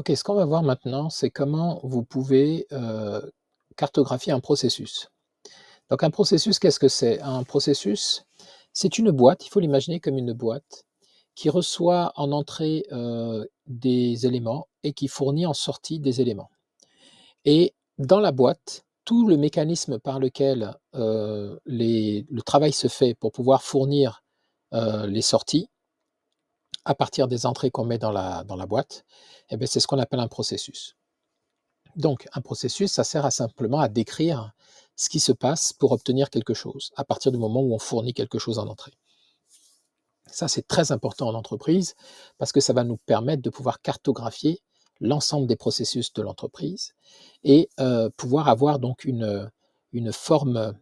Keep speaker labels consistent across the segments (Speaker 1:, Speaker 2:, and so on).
Speaker 1: OK, ce qu'on va voir maintenant, c'est comment vous pouvez, cartographier un processus. Donc un processus, qu'est-ce que c'est? Un processus, c'est une boîte, il faut l'imaginer comme une boîte qui reçoit en entrée, des éléments et qui fournit en sortie des éléments. Et dans la boîte, tout le mécanisme par lequel, le travail se fait pour pouvoir fournir, les sorties à partir des entrées qu'on met dans la boîte, et beh, c'est ce qu'on appelle un processus. Donc, un processus, ça sert à simplement à décrire ce qui se passe pour obtenir quelque chose, à partir du moment où on fournit quelque chose en entrée. Ça, c'est très important en entreprise parce que ça va nous permettre de pouvoir cartographier l'ensemble des processus de l'entreprise et pouvoir avoir donc une forme,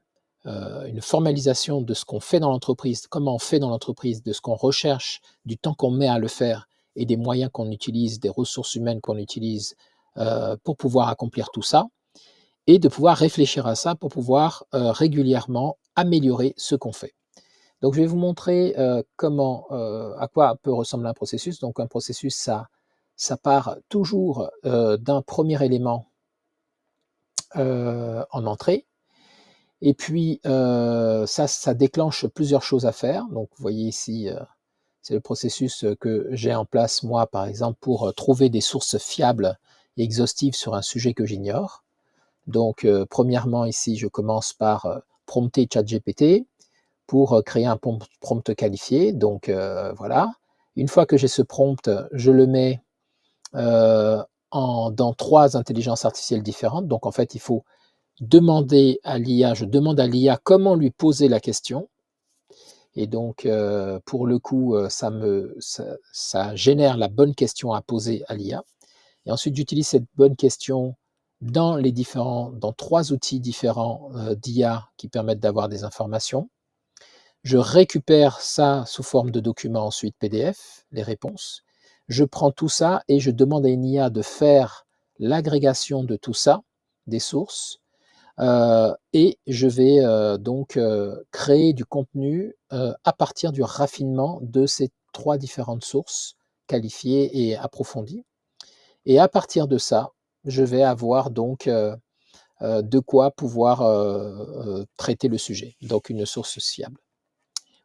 Speaker 1: une formalisation de ce qu'on fait dans l'entreprise, comment on fait dans l'entreprise, de ce qu'on recherche, du temps qu'on met à le faire et des moyens qu'on utilise, des ressources humaines qu'on utilise, pour pouvoir accomplir tout ça et de pouvoir réfléchir à ça pour pouvoir, régulièrement améliorer ce qu'on fait. Donc je vais vous montrer, comment, à quoi peut ressembler un processus. Donc un processus, ça part toujours, d'un premier élément, en entrée et puis, ça déclenche plusieurs choses à faire. Donc vous voyez ici, c'est le processus, que j'ai en place moi, par exemple, pour, trouver des sources fiables et exhaustives sur un sujet que j'ignore. Donc, premièrement ici, je commence par, prompter ChatGPT pour, créer un prompt qualifié. Donc, voilà. Une fois que j'ai ce prompt, je le mets, dans 3 intelligences artificielles différentes. Donc en fait, il faut demander à l'IA je demande à l'IA comment lui poser la question et donc, pour le coup, ça génère la bonne question à poser à l'IA et ensuite j'utilise cette bonne question dans 3 outils différents, d'IA qui permettent d'avoir des informations. Je récupère ça sous forme de document ensuite PDF, les réponses. Je prends tout ça et je demande à une IA de faire l'agrégation de tout ça, des sources, et je vais, donc, créer du contenu, à partir du raffinement de ces 3 différentes sources qualifiées et approfondies et à partir de ça, je vais avoir donc, de quoi pouvoir, traiter le sujet, donc une source fiable.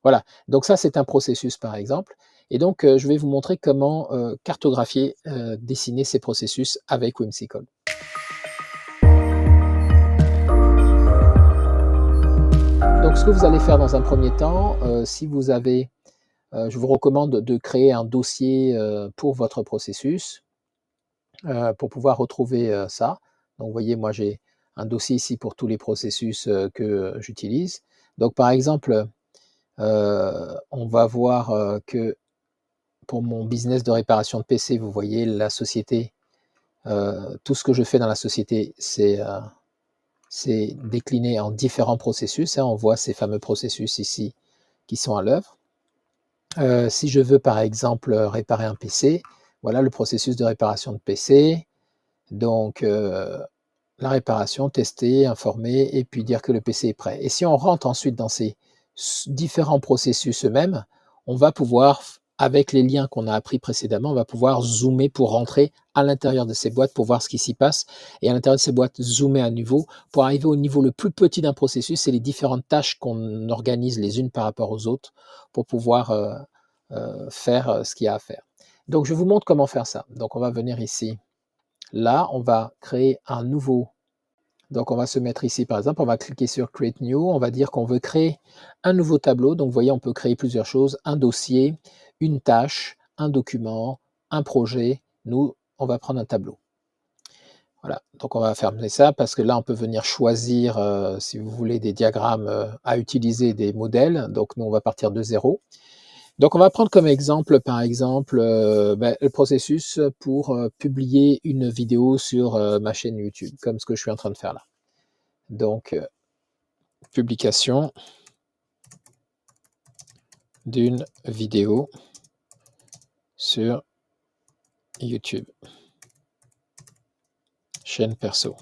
Speaker 1: Voilà, donc ça c'est un processus par exemple et donc, je vais vous montrer comment, cartographier, dessiner ces processus avec Whimsical. Donc ce que vous allez faire dans un premier temps, si vous avez, je vous recommande de créer un dossier, pour votre processus, pour pouvoir retrouver, ça. Donc vous voyez, moi j'ai un dossier ici pour tous les processus, que j'utilise. Donc par exemple, on va voir, que pour mon business de réparation de PC, vous voyez la société, tout ce que je fais dans la société, c'est décliné en différents processus, hein. On voit ces fameux processus ici qui sont à l'œuvre. Si je veux par exemple, réparer un PC, voilà le processus de réparation de PC. Donc, la réparation, tester, informer et puis dire que le PC est prêt. Et si on rentre ensuite dans ces différents processus eux-mêmes, on va pouvoir, avec les liens qu'on a appris précédemment, on va pouvoir zoomer pour rentrer à l'intérieur de ces boîtes pour voir ce qui s'y passe. Et à l'intérieur de ces boîtes, zoomer à nouveau pour arriver au niveau le plus petit d'un processus et les différentes tâches qu'on organise les unes par rapport aux autres pour pouvoir faire ce qu'il y a à faire. Donc, je vous montre comment faire ça. Donc, on va venir ici. Là, on va créer un nouveau. Donc, on va se mettre ici, par exemple, on va cliquer sur Create New. On va dire qu'on veut créer un nouveau tableau. Donc, vous voyez, on peut créer plusieurs choses. Un dossier, une tâche, un document, un projet. Nous, on va prendre un tableau. Voilà. Donc, on va fermer ça parce que là, on peut venir choisir, si vous voulez, des diagrammes à utiliser, des modèles. Donc, nous, on va partir de 0. Donc on va prendre comme exemple, par exemple, le processus pour, publier une vidéo sur, ma chaîne YouTube, comme ce que je suis en train de faire là. Donc, publication d'une vidéo sur YouTube. Chaîne perso.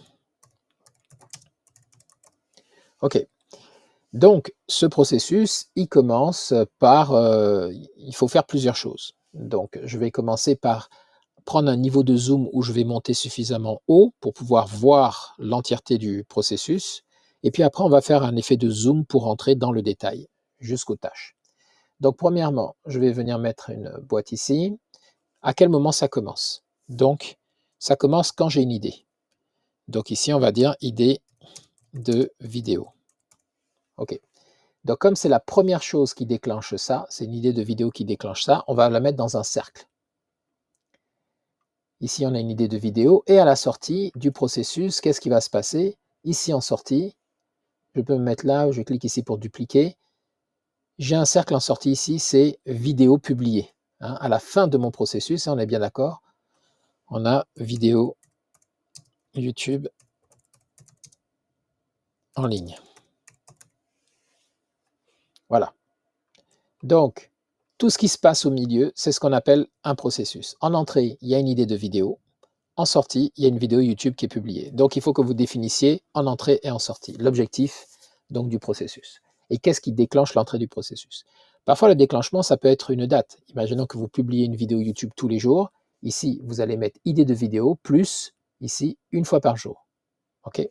Speaker 1: OK. Donc ce processus, il commence par, il faut faire plusieurs choses. Donc je vais commencer par prendre un niveau de zoom où je vais monter suffisamment haut pour pouvoir voir l'entièreté du processus. Et puis après, on va faire un effet de zoom pour entrer dans le détail, jusqu'aux tâches. Donc, premièrement, je vais venir mettre une boîte ici. À quel moment ça commence? Donc, ça commence quand j'ai une idée. Donc ici, on va dire idée de vidéo. OK. Donc, comme c'est la première chose qui déclenche ça, c'est une idée de vidéo qui déclenche ça, on va la mettre dans un cercle. Ici, on a une idée de vidéo. Et à la sortie du processus, qu'est-ce qui va se passer? Ici, en sortie, je peux me mettre là, je clique ici pour dupliquer. J'ai un cercle en sortie ici, c'est vidéo publiée. Hein, à la fin de mon processus, on est bien d'accord, on a vidéo YouTube en ligne. Voilà. Donc, tout ce qui se passe au milieu, c'est ce qu'on appelle un processus. En entrée, il y a une idée de vidéo. En sortie, il y a une vidéo YouTube qui est publiée. Donc, il faut que vous définissiez en entrée et en sortie l'objectif donc du processus. Et qu'est-ce qui déclenche l'entrée du processus? Parfois, le déclenchement, ça peut être une date. Imaginons que vous publiez une vidéo YouTube tous les jours. Ici, vous allez mettre idée de vidéo plus, ici, une fois par jour. OK?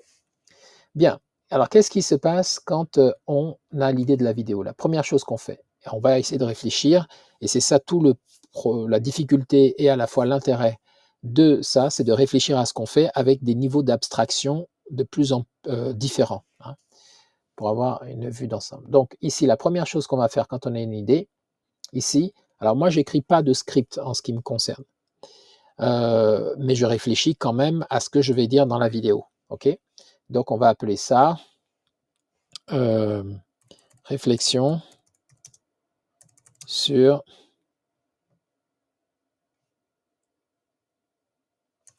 Speaker 1: Bien. Alors, qu'est-ce qui se passe quand on a l'idée de la vidéo? La première chose qu'on fait, et on va essayer de réfléchir, et c'est ça tout la difficulté et à la fois l'intérêt de ça, c'est de réfléchir à ce qu'on fait avec des niveaux d'abstraction de plus en différents, hein, pour avoir une vue d'ensemble. Donc ici, la première chose qu'on va faire quand on a une idée, ici, alors moi, j'écris pas de script en ce qui me concerne, mais je réfléchis quand même à ce que je vais dire dans la vidéo. OK? Donc on va appeler ça réflexion sur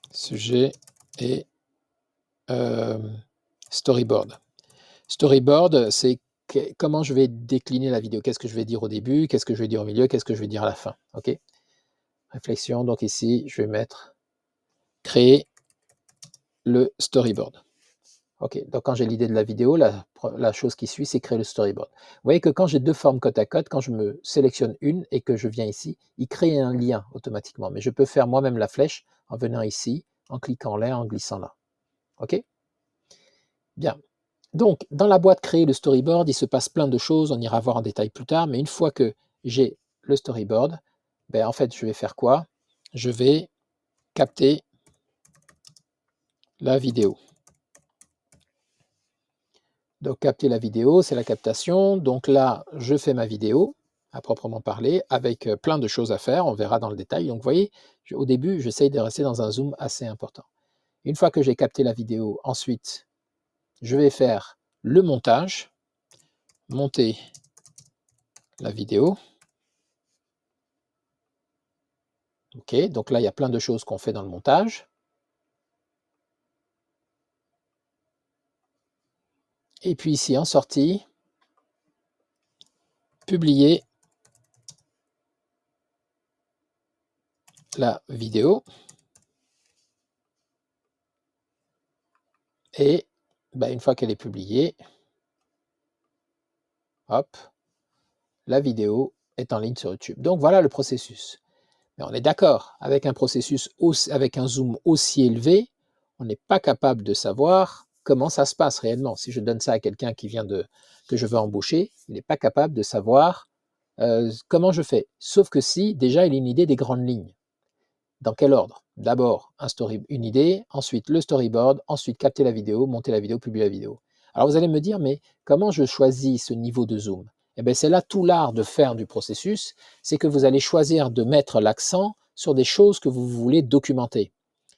Speaker 1: sujet et storyboard. Storyboard, c'est comment je vais décliner la vidéo. Qu'est-ce que je vais dire au début, qu'est-ce que je vais dire au milieu, qu'est-ce que je vais dire à la fin. OK? Réflexion, donc ici, je vais mettre créer le storyboard. OK, donc quand j'ai l'idée de la vidéo, la chose qui suit, c'est créer le storyboard. Vous voyez que quand j'ai deux formes côte à côte, quand je me sélectionne une et que je viens ici, il crée un lien automatiquement. Mais je peux faire moi-même la flèche en venant ici, en cliquant là, en glissant là. OK? Bien. Donc, dans la boîte créer le storyboard, il se passe plein de choses, on ira voir en détail plus tard, mais une fois que j'ai le storyboard, ben, en fait, je vais faire quoi? Je vais capter la vidéo. Donc, capter la vidéo, c'est la captation. Donc là, je fais ma vidéo, à proprement parler, avec plein de choses à faire, on verra dans le détail. Donc, vous voyez, au début, j'essaye de rester dans un zoom assez important. Une fois que j'ai capté la vidéo, ensuite, je vais faire le montage, monter la vidéo. OK, donc là, il y a plein de choses qu'on fait dans le montage. Et puis ici, en sortie, publier la vidéo. Et ben, une fois qu'elle est publiée, hop, la vidéo est en ligne sur YouTube. Donc voilà le processus. Mais on est d'accord, avec un processus, avec un zoom aussi élevé, on n'est pas capable de savoir comment ça se passe réellement. Si je donne ça à quelqu'un qui vient que je veux embaucher, il n'est pas capable de savoir comment je fais. Sauf que si, déjà, il a une idée des grandes lignes. Dans quel ordre? D'abord, une idée, ensuite le storyboard, ensuite capter la vidéo, monter la vidéo, publier la vidéo. Alors vous allez me dire, mais comment je choisis ce niveau de zoom? Eh bien, c'est là tout l'art de faire du processus, c'est que vous allez choisir de mettre l'accent sur des choses que vous voulez documenter.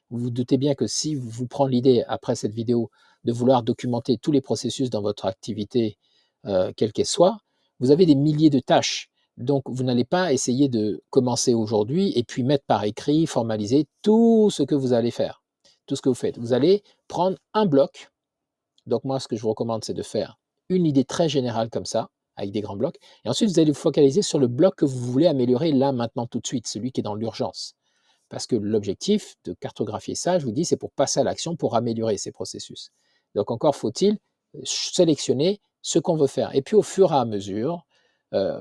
Speaker 1: Vous vous doutez bien que si vous prenez l'idée, après cette vidéo, de vouloir documenter tous les processus dans votre activité, quelle qu'elle soit, vous avez des milliers de tâches. Donc, vous n'allez pas essayer de commencer aujourd'hui et puis mettre par écrit, formaliser tout ce que vous allez faire, tout ce que vous faites. Vous allez prendre un bloc. Donc, moi, ce que je vous recommande, c'est de faire une idée très générale comme ça, avec des grands blocs. Et ensuite, vous allez vous focaliser sur le bloc que vous voulez améliorer là, maintenant, tout de suite, celui qui est dans l'urgence. Parce que l'objectif de cartographier ça, je vous dis, c'est pour passer à l'action, pour améliorer ces processus. Donc encore faut-il sélectionner ce qu'on veut faire. Et puis au fur et à mesure,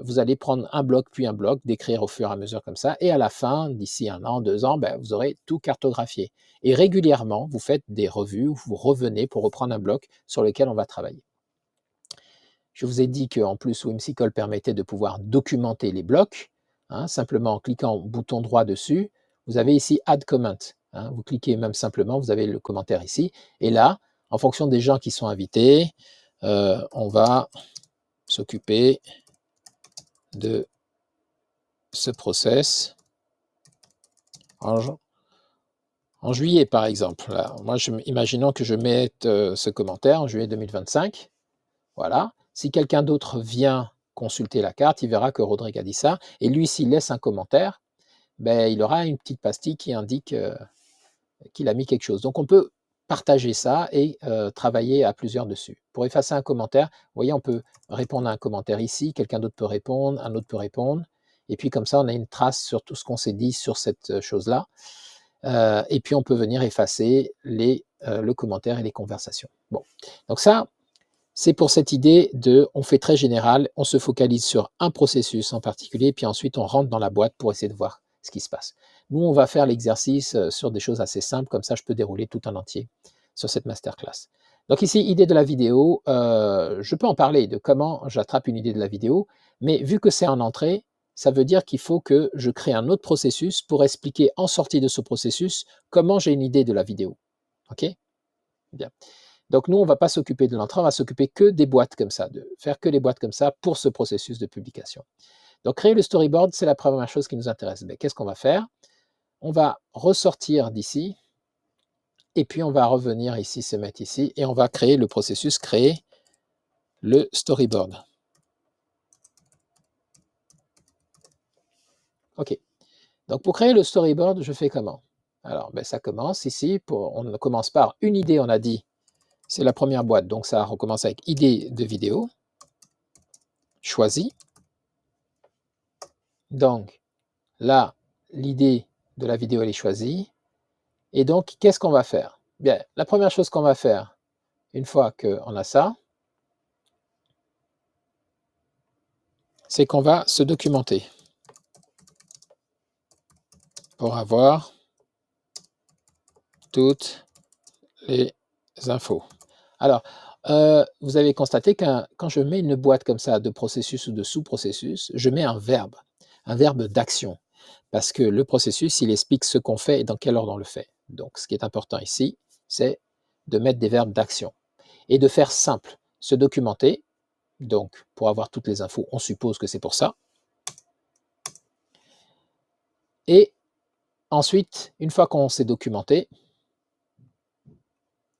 Speaker 1: vous allez prendre un bloc puis un bloc, d'écrire au fur et à mesure comme ça, et à la fin, d'ici 1 an, 2 ans, ben, vous aurez tout cartographié. Et régulièrement, vous faites des revues, où vous revenez pour reprendre un bloc sur lequel on va travailler. Je vous ai dit qu'en plus, Whimsical permettait de pouvoir documenter les blocs, hein, simplement en cliquant bouton droit dessus. Vous avez ici Add Comment. Hein, vous cliquez même simplement, vous avez le commentaire ici. Et là, en fonction des gens qui sont invités, on va s'occuper de ce process en juillet, par exemple. Là, moi, imaginons que je mette ce commentaire en juillet 2025. Voilà. Si quelqu'un d'autre vient consulter la carte, il verra que Rodrigue a dit ça. Et lui, s'il laisse un commentaire, ben, il aura une petite pastille qui indique qu'il a mis quelque chose. Donc, on peut partager ça et travailler à plusieurs dessus. Pour effacer un commentaire, vous voyez, on peut répondre à un commentaire ici, quelqu'un d'autre peut répondre, un autre peut répondre. Et puis, comme ça, on a une trace sur tout ce qu'on s'est dit sur cette chose-là. Et puis, on peut venir effacer le commentaire et les conversations. Bon, donc ça, c'est pour cette idée de, on fait très général, on se focalise sur un processus en particulier, puis ensuite on rentre dans la boîte pour essayer de voir ce qui se passe. Nous, on va faire l'exercice sur des choses assez simples, comme ça je peux dérouler tout en entier sur cette masterclass. Donc ici, idée de la vidéo, je peux en parler de comment j'attrape une idée de la vidéo, mais vu que c'est en entrée, ça veut dire qu'il faut que je crée un autre processus pour expliquer en sortie de ce processus comment j'ai une idée de la vidéo. OK? Bien. Donc nous, on ne va pas s'occuper de l'entrée, on va s'occuper que des boîtes comme ça, de faire que les boîtes comme ça pour ce processus de publication. Donc créer le storyboard, c'est la première chose qui nous intéresse. Mais qu'est-ce qu'on va faire? On va ressortir d'ici, et puis on va revenir ici, se mettre ici, et on va créer le processus, créer le storyboard. OK. Donc pour créer le storyboard, je fais comment? Alors, ben, ça commence ici, on commence par une idée, on a dit, c'est la première boîte, donc ça recommence avec idée de vidéo, choisie. Donc là, l'idée de la vidéo, elle est choisie. Et donc, qu'est-ce qu'on va faire? Bien, la première chose qu'on va faire, une fois qu'on a ça, c'est qu'on va se documenter pour avoir toutes les infos. Alors, vous avez constaté que quand je mets une boîte comme ça de processus ou de sous-processus, je mets un verbe d'action. Parce que le processus, il explique ce qu'on fait et dans quel ordre on le fait. Donc, ce qui est important ici, c'est de mettre des verbes d'action et de faire simple, se documenter. Donc, pour avoir toutes les infos, on suppose que c'est pour ça. Et ensuite, une fois qu'on s'est documenté,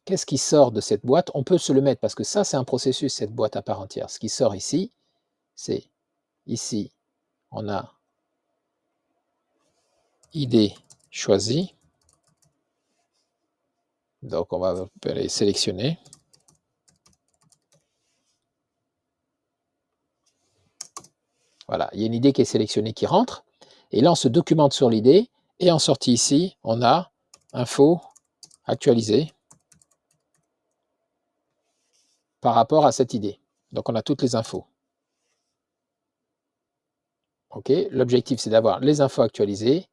Speaker 1: qu'est-ce qui sort de cette boîte? On peut se le mettre parce que ça, c'est un processus, cette boîte à part entière. Ce qui sort ici, c'est ici, on a idée choisie. Donc, on va les sélectionner. Voilà, il y a une idée qui est sélectionnée qui rentre. Et là, on se documente sur l'idée. Et en sortie ici, on a info actualisée par rapport à cette idée. Donc, on a toutes les infos. OK, l'objectif, c'est d'avoir les infos actualisées,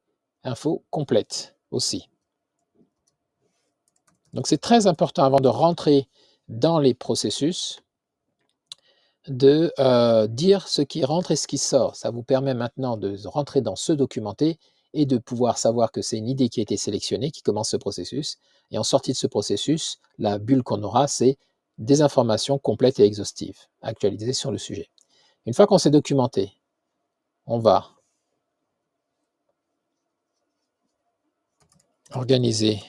Speaker 1: infos complètes aussi. Donc, c'est très important avant de rentrer dans les processus de dire ce qui rentre et ce qui sort. Ça vous permet maintenant de rentrer dans ce documenter et de pouvoir savoir que c'est une idée qui a été sélectionnée, qui commence ce processus. Et en sortie de ce processus, la bulle qu'on aura, c'est des informations complètes et exhaustives, actualisées sur le sujet. Une fois qu'on s'est documenté, on va organiser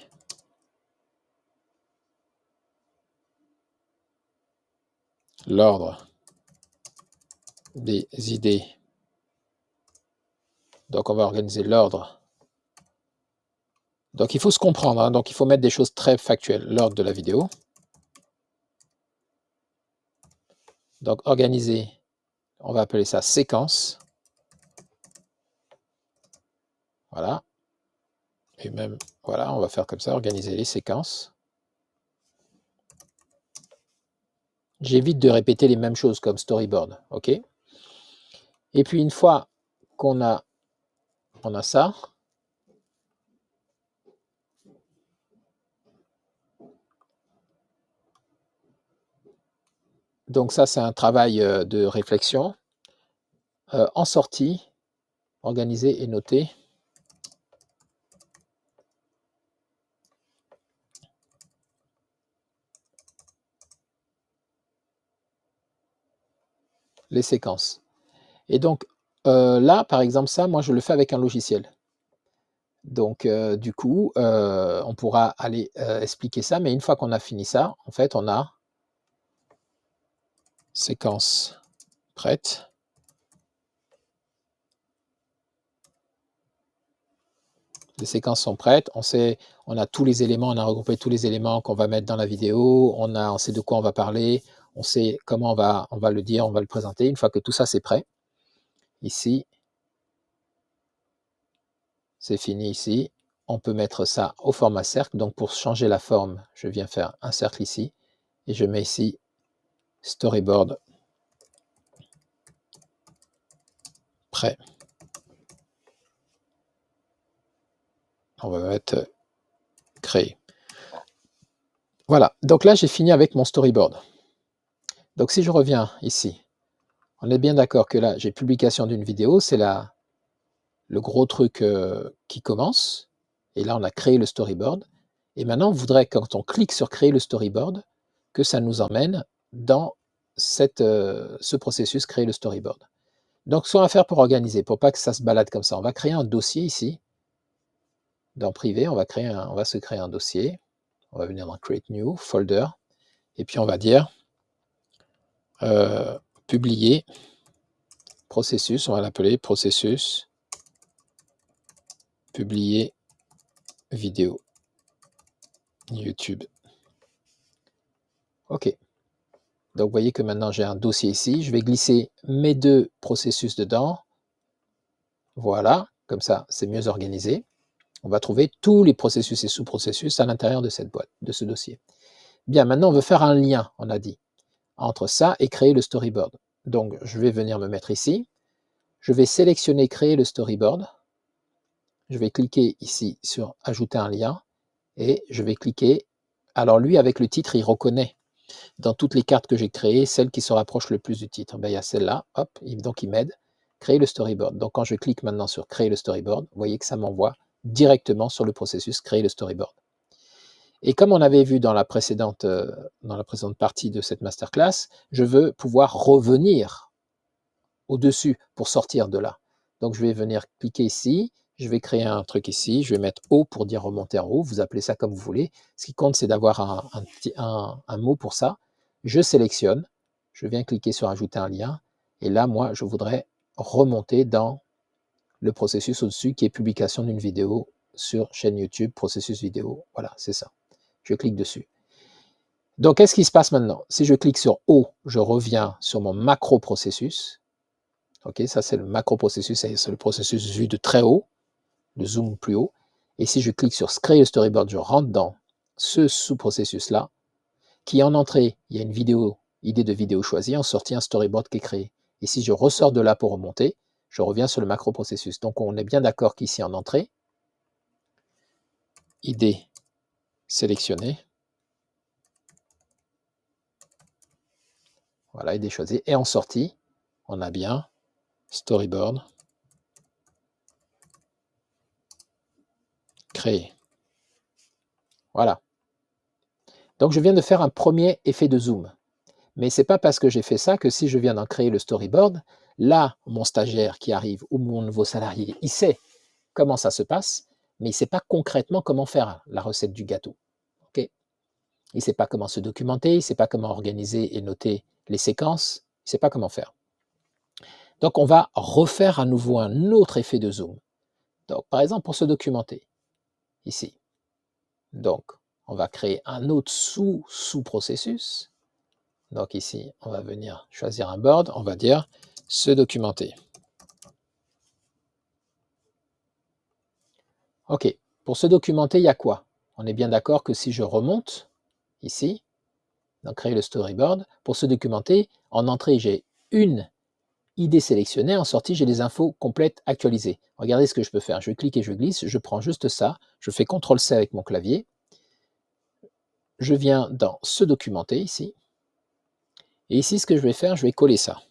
Speaker 1: l'ordre des idées. Donc, on va organiser l'ordre. Donc, il faut se comprendre. Hein. Donc, il faut mettre des choses très factuelles. L'ordre de la vidéo. Donc, organiser, on va appeler ça séquence. Voilà. Et même, voilà, on va faire comme ça, organiser les séquences. J'évite de répéter les mêmes choses comme storyboard. OK. Et puis une fois qu'on a ça, donc ça c'est un travail de réflexion. En sortie, organiser et noter. Les séquences. Et donc là, par exemple, ça, moi je le fais avec un logiciel. Donc du coup, on pourra aller expliquer ça, mais une fois qu'on a fini ça, en fait, on a séquence prête. Les séquences sont prêtes, on a tous les éléments, on a regroupé tous les éléments qu'on va mettre dans la vidéo, on sait de quoi on va parler, on sait comment on va le dire, on va le présenter. Une fois que tout ça c'est prêt, ici, c'est fini ici, on peut mettre ça au format cercle. Donc pour changer la forme, je viens faire un cercle ici, et je mets ici storyboard prêt. On va mettre créer. Voilà, donc là j'ai fini avec mon storyboard. Donc si je reviens ici, on est bien d'accord que là j'ai publication d'une vidéo, c'est le gros truc qui commence, et là on a créé le storyboard, et maintenant on voudrait, quand on clique sur créer le storyboard, que ça nous emmène dans ce processus créer le storyboard. Donc ce qu'on va faire pour organiser, pour pas que ça se balade comme ça, on va créer un dossier ici, dans privé, on va se créer un dossier, on va venir dans create new, folder, et puis on va dire publier processus, on va l'appeler processus publier vidéo YouTube. OK. Donc vous voyez que maintenant j'ai un dossier ici, je vais glisser mes deux processus dedans. Voilà, comme ça c'est mieux organisé. On va trouver tous les processus et sous-processus à l'intérieur de cette boîte, de ce dossier. Bien, maintenant on veut faire un lien, on a dit, entre ça et créer le storyboard. Donc je vais venir me mettre ici, je vais sélectionner créer le storyboard, je vais cliquer ici sur ajouter un lien, et je vais cliquer, alors lui avec le titre il reconnaît dans toutes les cartes que j'ai créées, celle qui se rapproche le plus du titre. Ben, il y a celle-là, hop, donc il m'aide, créer le storyboard. Donc quand je clique maintenant sur créer le storyboard, vous voyez que ça m'envoie directement sur le processus créer le storyboard. Et comme on avait vu dans la précédente partie de cette masterclass, je veux pouvoir revenir au-dessus pour sortir de là. Donc je vais venir cliquer ici, je vais créer un truc ici, je vais mettre haut pour dire remonter en haut, vous appelez ça comme vous voulez. Ce qui compte, c'est d'avoir un mot pour ça. Je sélectionne, je viens cliquer sur ajouter un lien, et là, moi, je voudrais remonter dans le processus au-dessus qui est publication d'une vidéo sur chaîne YouTube, processus vidéo. Voilà, c'est ça. Je clique dessus. Donc, qu'est-ce qui se passe maintenant? Si je clique sur haut, je reviens sur mon macro processus. Ok, ça c'est le macro processus, c'est le processus vu de très haut, le zoom plus haut. Et si je clique sur créer le storyboard, je rentre dans ce sous-processus-là, qui en entrée, il y a une vidéo, idée de vidéo choisie, en sortie, un storyboard qui est créé. Et si je ressors de là pour remonter, je reviens sur le macro processus. Donc on est bien d'accord qu'ici en entrée, idée sélectionnée, voilà, idée choisie, et en sortie, on a bien storyboard créé. Voilà. Donc je viens de faire un premier effet de zoom. Mais ce n'est pas parce que j'ai fait ça que si je viens d'en créer le storyboard, là, mon stagiaire qui arrive ou mon nouveau salarié, il sait comment ça se passe, mais il ne sait pas concrètement comment faire la recette du gâteau. Okay, il ne sait pas comment se documenter, il ne sait pas comment organiser et noter les séquences, il ne sait pas comment faire. Donc on va refaire à nouveau un autre effet de zoom. Donc par exemple pour se documenter, ici. Donc on va créer un autre sous-processus. Donc ici, on va venir choisir un board, on va dire se documenter. Ok, pour se documenter, il y a quoi? On est bien d'accord que si je remonte ici, donc créer le storyboard, pour se documenter, en entrée, j'ai une ID sélectionnée, en sortie, j'ai les infos complètes actualisées. Regardez ce que je peux faire. Je clique et je glisse, je prends juste ça, je fais CTRL-C avec mon clavier, je viens dans ce documenter ici, et ici, ce que je vais faire, je vais coller ça.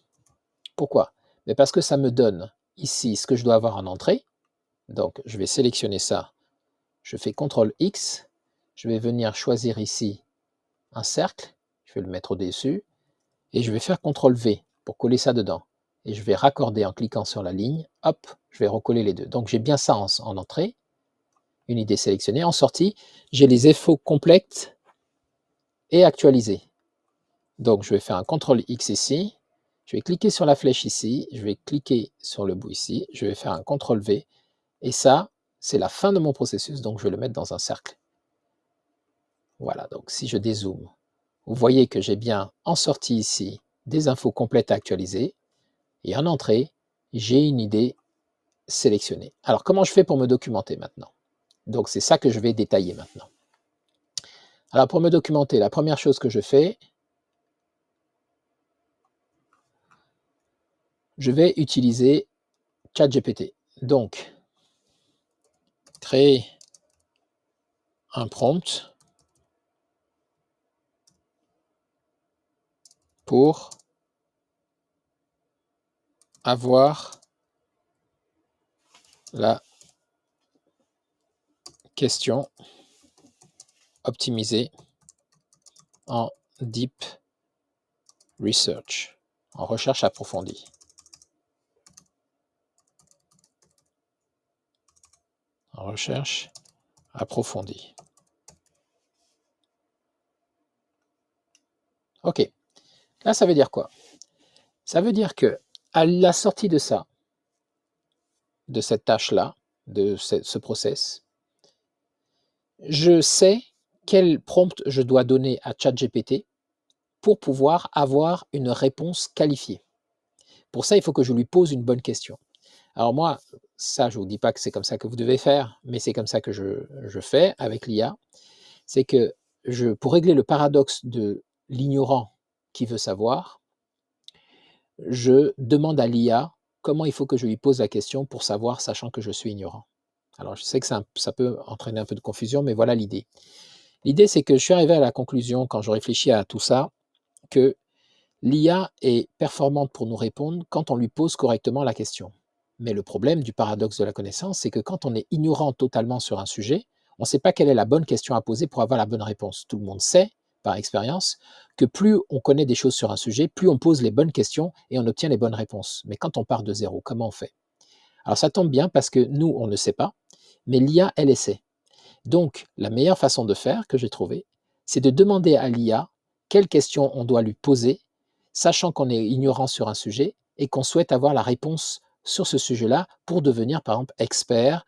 Speaker 1: Pourquoi? Mais parce que ça me donne ici ce que je dois avoir en entrée. Donc, je vais sélectionner ça, je fais CTRL-X, je vais venir choisir ici un cercle, je vais le mettre au-dessus, et je vais faire CTRL-V pour coller ça dedans. Et je vais raccorder en cliquant sur la ligne, hop, je vais recoller les deux. Donc j'ai bien ça en entrée, une idée sélectionnée. En sortie, j'ai les infos complètes et actualisées. Donc je vais faire un CTRL-X ici, je vais cliquer sur la flèche ici, je vais cliquer sur le bout ici, je vais faire un CTRL-V, et ça, c'est la fin de mon processus, donc je vais le mettre dans un cercle. Voilà, donc si je dézoome, vous voyez que j'ai bien en sortie ici des infos complètes à actualiser, et en entrée, j'ai une idée sélectionnée. Alors, comment je fais pour me documenter maintenant? Donc, c'est ça que je vais détailler maintenant. Alors, pour me documenter, la première chose que je fais, je vais utiliser ChatGPT. Donc, créer un prompt pour avoir la question optimisée en Deep Research, en recherche approfondie. En recherche approfondie. OK. Là, ça veut dire quoi? Ça veut dire que à la sortie de ça, de cette tâche-là, de ce process, je sais quel prompt je dois donner à ChatGPT pour pouvoir avoir une réponse qualifiée. Pour ça, il faut que je lui pose une bonne question. Alors moi, ça, je ne vous dis pas que c'est comme ça que vous devez faire, mais c'est comme ça que je fais avec l'IA. C'est que pour régler le paradoxe de l'ignorant qui veut savoir, je demande à l'IA comment il faut que je lui pose la question pour savoir, sachant que je suis ignorant. Alors je sais que ça peut entraîner un peu de confusion, mais voilà l'idée. L'idée, c'est que je suis arrivé à la conclusion, quand je réfléchis à tout ça, que l'IA est performante pour nous répondre quand on lui pose correctement la question. Mais le problème du paradoxe de la connaissance, c'est que quand on est ignorant totalement sur un sujet, on ne sait pas quelle est la bonne question à poser pour avoir la bonne réponse. Tout le monde sait, par expérience, que plus on connaît des choses sur un sujet, plus on pose les bonnes questions et on obtient les bonnes réponses. Mais quand on part de zéro, comment on fait? Alors ça tombe bien parce que nous, on ne sait pas, mais l'IA, elle essaie. Donc, la meilleure façon de faire, que j'ai trouvé, c'est de demander à l'IA quelles questions on doit lui poser, sachant qu'on est ignorant sur un sujet et qu'on souhaite avoir la réponse sur ce sujet-là pour devenir, par exemple, expert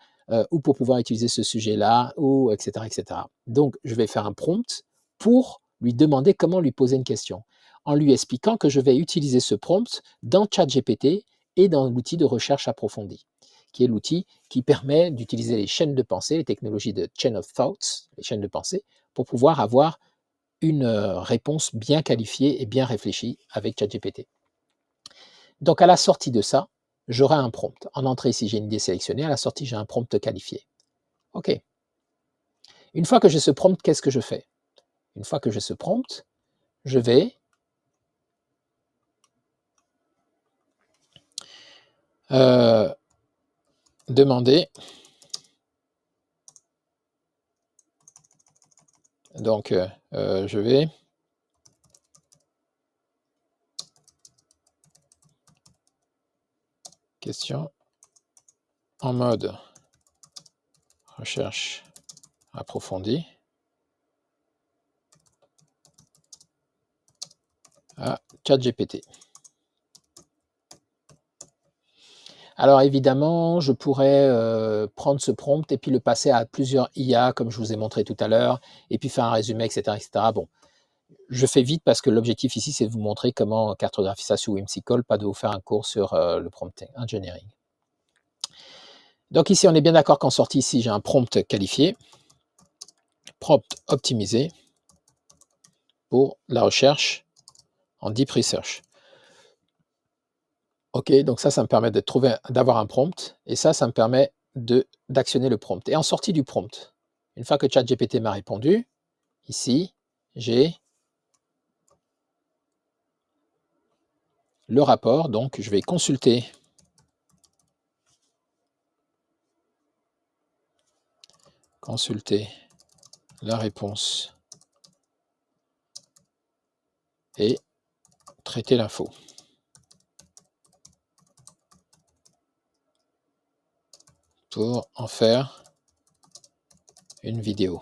Speaker 1: ou pour pouvoir utiliser ce sujet-là, ou etc., etc. Donc, je vais faire un prompt pour lui demander comment lui poser une question, en lui expliquant que je vais utiliser ce prompt dans ChatGPT et dans l'outil de recherche approfondie, qui est l'outil qui permet d'utiliser les chaînes de pensée, les technologies de chain of thoughts, les chaînes de pensée, pour pouvoir avoir une réponse bien qualifiée et bien réfléchie avec ChatGPT. Donc à la sortie de ça, j'aurai un prompt. En entrée, si j'ai une idée sélectionnée, à la sortie, j'ai un prompt qualifié. OK. Une fois que j'ai ce prompt, qu'est-ce que je fais? Une fois que j'ai ce prompt, je vais demander, donc je vais question en mode recherche approfondie à ChatGPT. Alors évidemment, je pourrais prendre ce prompt et puis le passer à plusieurs IA, comme je vous ai montré tout à l'heure, et puis faire un résumé, etc., etc. Bon, je fais vite parce que l'objectif ici, c'est de vous montrer comment cartographier ça sous Whimsical, pas de vous faire un cours sur le prompt engineering. Donc ici, on est bien d'accord qu'en sortie, ici, j'ai un prompt qualifié, prompt optimisé pour la recherche en Deep Research. OK, donc ça me permet d'avoir un prompt et ça me permet d'actionner le prompt. Et en sortie du prompt, une fois que ChatGPT m'a répondu, ici, j'ai le rapport, donc je vais consulter la réponse et traiter l'info. Pour en faire une vidéo.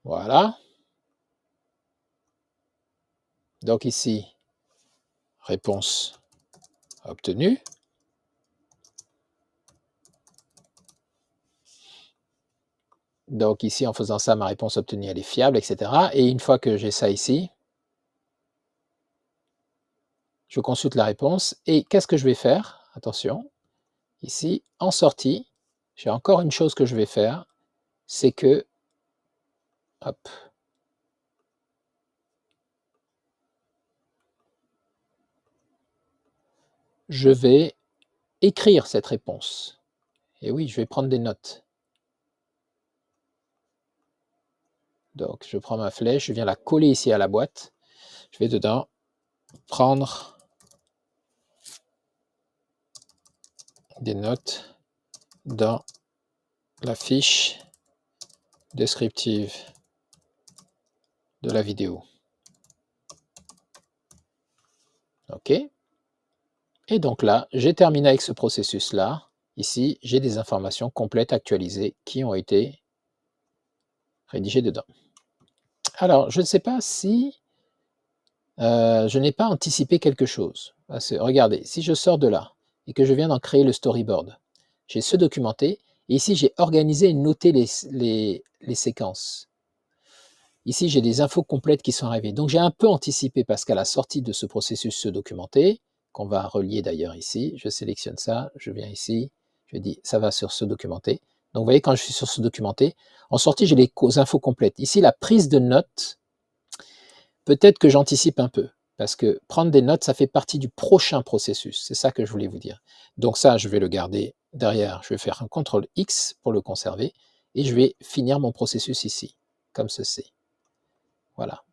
Speaker 1: Voilà. Donc ici, réponse obtenue. Donc ici, en faisant ça, ma réponse obtenue, elle est fiable, etc. Et une fois que j'ai ça ici, je consulte la réponse. Et qu'est-ce que je vais faire? Attention, ici, en sortie, j'ai encore une chose que je vais faire, c'est que, hop, je vais écrire cette réponse. Et oui, je vais prendre des notes. Donc, je prends ma flèche, je viens la coller ici à la boîte. Je vais dedans prendre des notes dans la fiche descriptive de la vidéo. OK. Et donc là, j'ai terminé avec ce processus-là. Ici, j'ai des informations complètes actualisées qui ont été rédigées dedans. Alors, je ne sais pas si je n'ai pas anticipé quelque chose. Regardez, si je sors de là et que je viens d'en créer le storyboard, j'ai ce documenté, et ici j'ai organisé et noté les séquences. Ici, j'ai des infos complètes qui sont arrivées. Donc, j'ai un peu anticipé parce qu'à la sortie de ce processus se documenter, qu'on va relier d'ailleurs ici, je sélectionne ça, je viens ici, je dis ça va sur se documenter. Donc, vous voyez, quand je suis sur se documenter, en sortie, j'ai les infos complètes. Ici, la prise de notes, peut-être que j'anticipe un peu parce que prendre des notes, ça fait partie du prochain processus. C'est ça que je voulais vous dire. Donc, ça, je vais le garder derrière. Je vais faire un CTRL X pour le conserver et je vais finir mon processus ici, comme ceci. Voilà.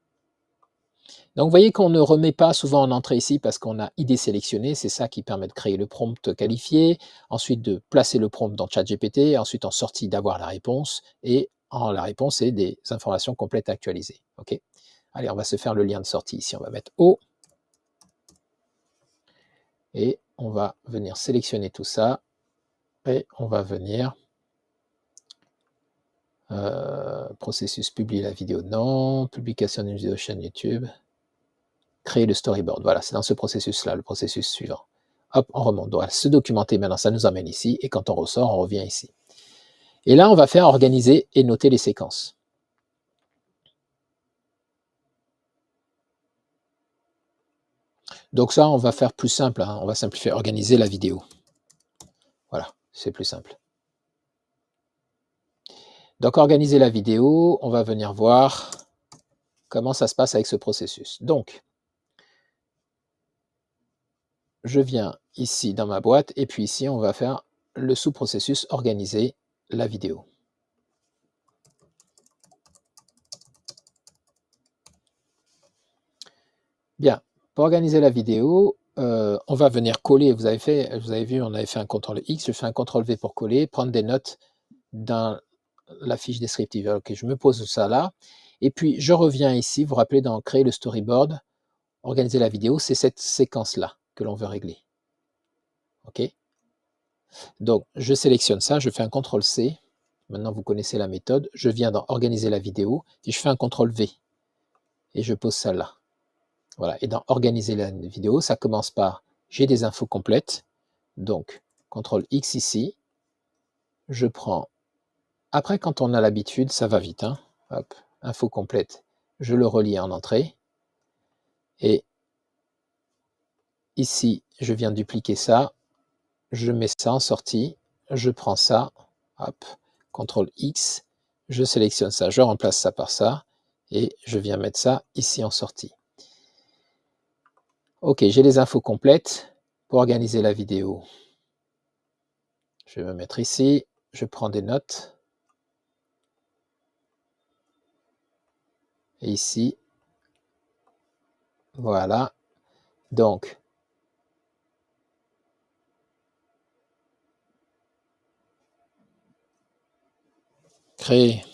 Speaker 1: Donc, vous voyez qu'on ne remet pas souvent en entrée ici parce qu'on a ID sélectionné. C'est ça qui permet de créer le prompt qualifié, ensuite de placer le prompt dans ChatGPT, ensuite en sortie d'avoir la réponse, et la réponse, c'est des informations complètes actualisées. OK. Allez, on va se faire le lien de sortie ici. On va mettre O. Et on va venir sélectionner tout ça. Et on va venir processus publier la vidéo, non. Publication d'une vidéo chaîne YouTube. Créer le storyboard. Voilà, c'est dans ce processus-là, le processus suivant. Hop, on remonte. Donc, se documenter maintenant, ça nous amène ici. Et quand on ressort, on revient ici. Et là, on va faire organiser et noter les séquences. Donc ça, on va faire plus simple. Hein. On va simplifier, organiser la vidéo. Voilà, c'est plus simple. Donc, organiser la vidéo, on va venir voir comment ça se passe avec ce processus. Donc, je viens ici dans ma boîte et puis ici, on va faire le sous-processus organiser la vidéo. Bien, pour organiser la vidéo, on va venir coller. Vous avez vu, on avait fait un CTRL X, je fais un CTRL V pour coller, prendre des notes dans la fiche descriptive. Ok, je me pose ça là. Et puis, je reviens ici. Vous vous rappelez, dans créer le storyboard, organiser la vidéo, c'est cette séquence-là que l'on veut régler. OK. Donc, je sélectionne ça, je fais un CTRL C. Maintenant, vous connaissez la méthode. Je viens dans organiser la vidéo et je fais un CTRL V. Et je pose ça là. Voilà. Et dans organiser la vidéo, ça commence par j'ai des infos complètes. Donc, CTRL X ici. Je prends. Après, quand on a l'habitude, ça va vite. Hein. Hop, info complète. Je le relie en entrée. Et ici, je viens dupliquer ça. Je mets ça en sortie. Je prends ça. Hop, CTRL X. Je sélectionne ça. Je remplace ça par ça. et je viens mettre ça ici en sortie. Ok, j'ai les infos complètes pour organiser la vidéo. Je vais me mettre ici, je prends des notes. Et ici, voilà. Donc, créer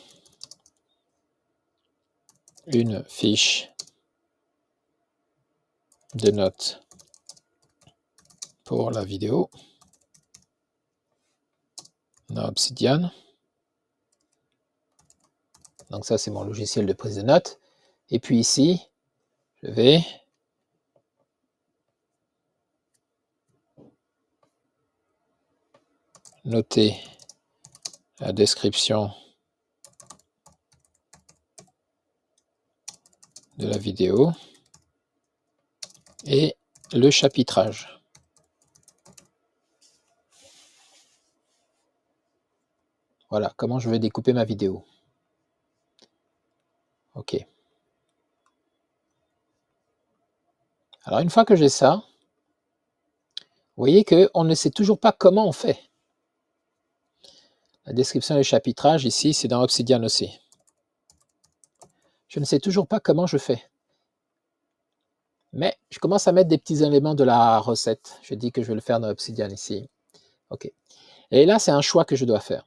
Speaker 1: une fiche de notes pour la vidéo dans Obsidian. Donc ça, c'est mon logiciel de prise de notes. Et puis ici, je vais noter la description de la vidéo et le chapitrage. Voilà comment je vais découper ma vidéo. OK. Alors une fois que j'ai ça, vous voyez qu'on ne sait toujours pas comment on fait. La description et le chapitrage, ici, c'est dans Obsidian aussi. Je ne sais toujours pas comment je fais. Mais je commence à mettre des petits éléments de la recette. Je dis que je vais le faire dans Obsidian ici. OK. Et là, c'est un choix que je dois faire.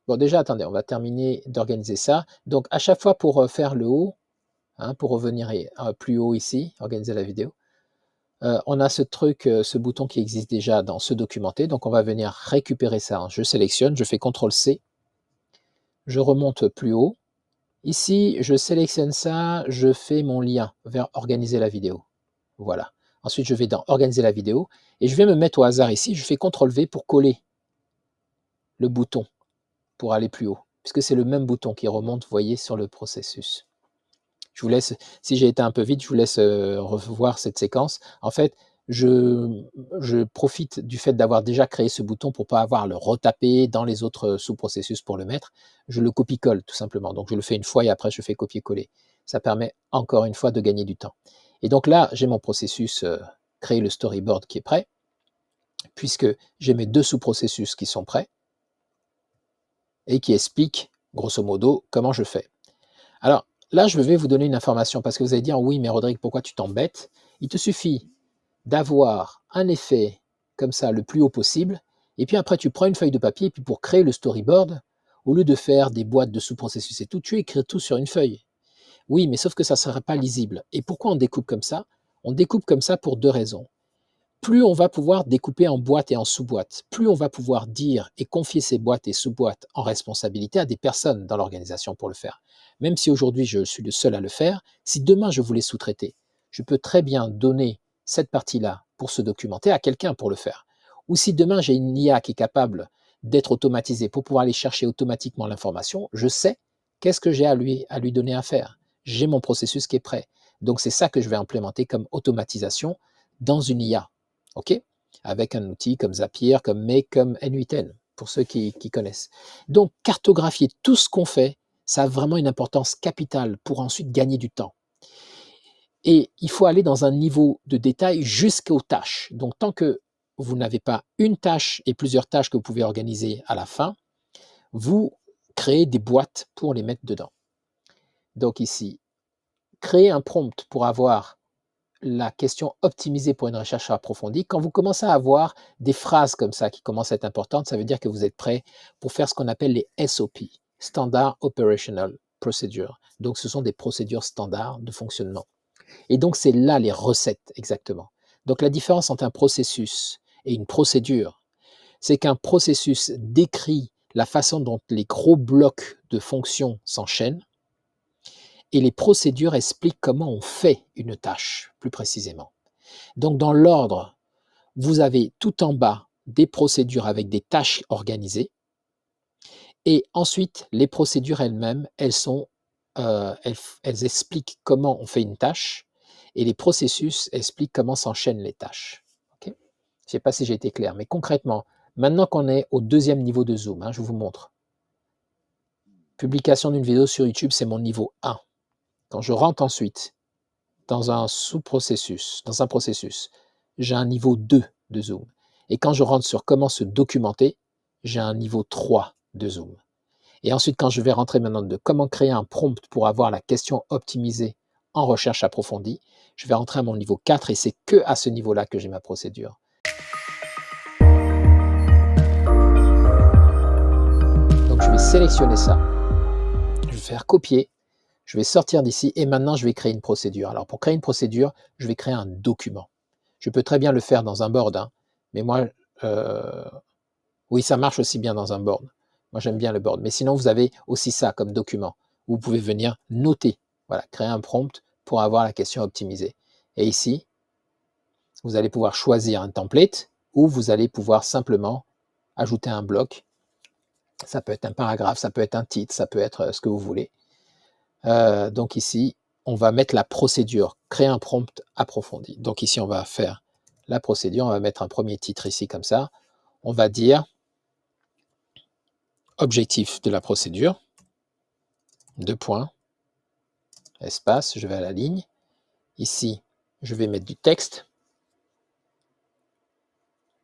Speaker 1: Bon, déjà, attendez, on va terminer d'organiser ça. Donc, à chaque fois pour faire le haut, hein, pour revenir plus haut ici, organiser la vidéo, on a ce truc, ce bouton qui existe déjà dans ce documenter. Donc, on va venir récupérer ça. Je sélectionne, je fais CTRL-C, je remonte plus haut. Ici, je sélectionne ça, je fais mon lien vers organiser la vidéo. Voilà. Ensuite, je vais dans organiser la vidéo et je vais me mettre au hasard ici. Je fais CTRL-V pour coller le bouton pour aller plus haut, puisque c'est le même bouton qui remonte, vous voyez, sur le processus. Je vous laisse, si j'ai été un peu vite, je vous laisse revoir cette séquence. En fait, je profite du fait d'avoir déjà créé ce bouton pour ne pas avoir à le retaper dans les autres sous-processus pour le mettre. Je le copie-colle tout simplement. Donc je le fais une fois et après je fais copier-coller. Ça permet encore une fois de gagner du temps. Et donc là, j'ai mon processus créer le storyboard qui est prêt, puisque j'ai mes deux sous-processus qui sont prêts et qui expliquent grosso modo comment je fais. Alors là, je vais vous donner une information parce que vous allez dire oui, mais Rodrigue, pourquoi tu t'embêtes? Il te suffit d'avoir un effet comme ça le plus haut possible, et puis après tu prends une feuille de papier, et puis pour créer le storyboard, au lieu de faire des boîtes de sous-processus et tout, tu écris tout sur une feuille. Oui, mais sauf que ça ne serait pas lisible. Et pourquoi on découpe comme ça? On découpe comme ça pour deux raisons. Plus on va pouvoir découper en boîtes et en sous-boîtes, plus on va pouvoir dire et confier ces boîtes et sous-boîtes en responsabilité à des personnes dans l'organisation pour le faire. Même si aujourd'hui je suis le seul à le faire, si demain je voulais sous-traiter, je peux très bien donner cette partie-là pour se documenter à quelqu'un pour le faire. Ou si demain j'ai une IA qui est capable d'être automatisée pour pouvoir aller chercher automatiquement l'information, je sais qu'est-ce que j'ai à lui donner à faire. J'ai mon processus qui est prêt. Donc c'est ça que je vais implémenter comme automatisation dans une IA. OK? Avec un outil comme Zapier, comme Make, comme N8N, pour ceux qui connaissent. Donc, cartographier tout ce qu'on fait, ça a vraiment une importance capitale pour ensuite gagner du temps. Et il faut aller dans un niveau de détail jusqu'aux tâches. Donc, tant que vous n'avez pas une tâche et plusieurs tâches que vous pouvez organiser à la fin, vous créez des boîtes pour les mettre dedans. Donc ici, créer un prompt pour avoir la question optimisée pour une recherche approfondie. Quand vous commencez à avoir des phrases comme ça qui commencent à être importantes, ça veut dire que vous êtes prêt pour faire ce qu'on appelle les SOP, Standard Operational Procedure. Donc, ce sont des procédures standards de fonctionnement. Et donc, c'est là les recettes exactement. Donc, la différence entre un processus et une procédure, c'est qu'un processus décrit la façon dont les gros blocs de fonctions s'enchaînent, et les procédures expliquent comment on fait une tâche, plus précisément. Donc, dans l'ordre, vous avez tout en bas des procédures avec des tâches organisées. Et ensuite, les procédures elles-mêmes, elles expliquent comment on fait une tâche. Et les processus expliquent comment s'enchaînent les tâches. Okay? Je ne sais pas si j'ai été clair, mais concrètement, maintenant qu'on est au deuxième niveau de Zoom, je vous montre. Publication d'une vidéo sur YouTube, c'est mon niveau 1. quand je rentre ensuite dans un dans un processus, j'ai un niveau 2 de zoom. Et quand je rentre sur comment se documenter, j'ai un niveau 3 de zoom. Et ensuite, quand je vais rentrer maintenant de comment créer un prompt pour avoir la question optimisée en recherche approfondie, je vais rentrer à mon niveau 4 et c'est que à ce niveau-là que j'ai ma procédure. Donc je vais sélectionner ça, je vais faire copier, je vais sortir d'ici et maintenant je vais créer une procédure. Alors pour créer une procédure, je vais créer un document. Je peux très bien le faire dans un board, hein, mais moi, oui, ça marche aussi bien dans un board. Moi, j'aime bien le board. Mais sinon, vous avez aussi ça comme document. Vous pouvez venir noter, voilà, créer un prompt pour avoir la question optimisée. Et ici, vous allez pouvoir choisir un template ou vous allez pouvoir simplement ajouter un bloc. Ça peut être un paragraphe, ça peut être un titre, ça peut être ce que vous voulez. Donc ici, on va mettre la procédure, créer un prompt approfondi. Donc ici, on va faire la procédure, on va mettre un premier titre ici comme ça. On va dire objectif de la procédure, 2 points, espace, je vais à la ligne. Ici, je vais mettre du texte.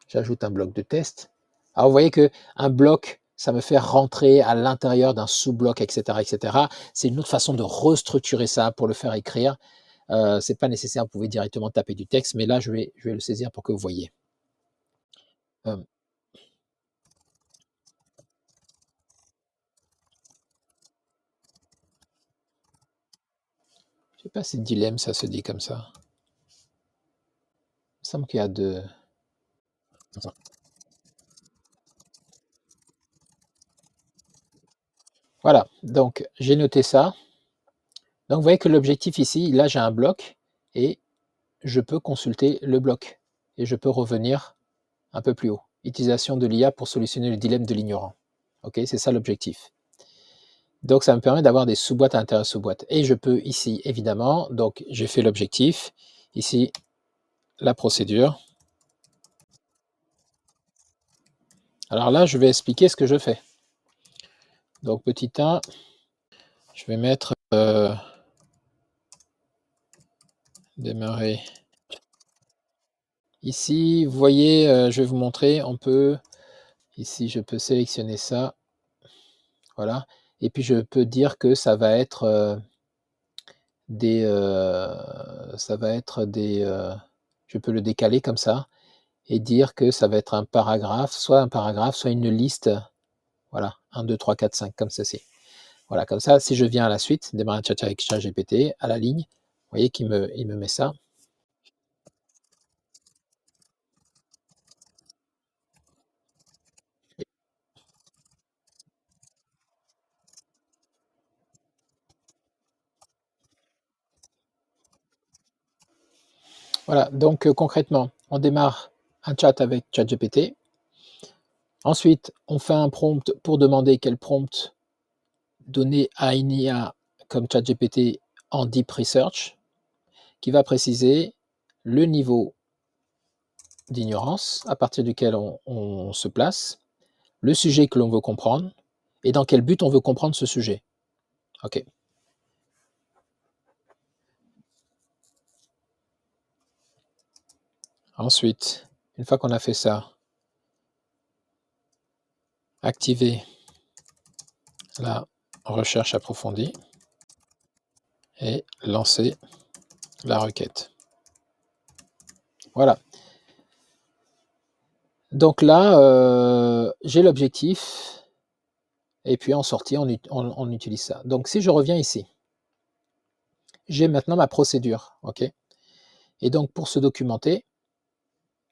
Speaker 1: J'ajoute un bloc de test. Alors vous voyez qu'un bloc, ça me fait rentrer à l'intérieur d'un sous-bloc, etc., etc. C'est une autre façon de restructurer ça pour le faire écrire. Ce n'est pas nécessaire, vous pouvez directement taper du texte, mais là, je vais le saisir pour que vous voyez. Je ne sais pas si dilemme, ça se dit comme ça. Il me semble qu'il y a deux. Voilà, donc j'ai noté ça. Donc vous voyez que l'objectif ici, là j'ai un bloc et je peux consulter le bloc et je peux revenir un peu plus haut. Utilisation de l'IA pour solutionner le dilemme de l'ignorant. Ok, c'est ça l'objectif. Donc ça me permet d'avoir des sous-boîtes à l'intérieur de sous-boîtes. Et je peux ici, évidemment, donc j'ai fait l'objectif, ici la procédure. Alors là, je vais expliquer ce que je fais. Donc petit 1, je vais mettre démarrer. Ici, vous voyez, je vais vous montrer, on peut, ici je peux sélectionner ça, voilà, et puis je peux dire que ça va être je peux le décaler comme ça, et dire que ça va être un paragraphe, soit une liste, voilà, 1, 2, 3, 4, 5, comme ceci. Voilà, comme ça, si je viens à la suite, démarrer un chat avec ChatGPT, à la ligne, vous voyez qu'il me met ça. Voilà, donc concrètement, on démarre un chat avec ChatGPT. Ensuite, on fait un prompt pour demander quel prompt donner à une IA comme ChatGPT en Deep Research, qui va préciser le niveau d'ignorance à partir duquel on se place, le sujet que l'on veut comprendre et dans quel but on veut comprendre ce sujet. OK. Ensuite, une fois qu'on a fait ça, activer la recherche approfondie et lancer la requête. Voilà. Donc là, j'ai l'objectif et puis en sortie, on utilise ça. Donc si je reviens ici, j'ai maintenant ma procédure. OK. Et donc pour se documenter,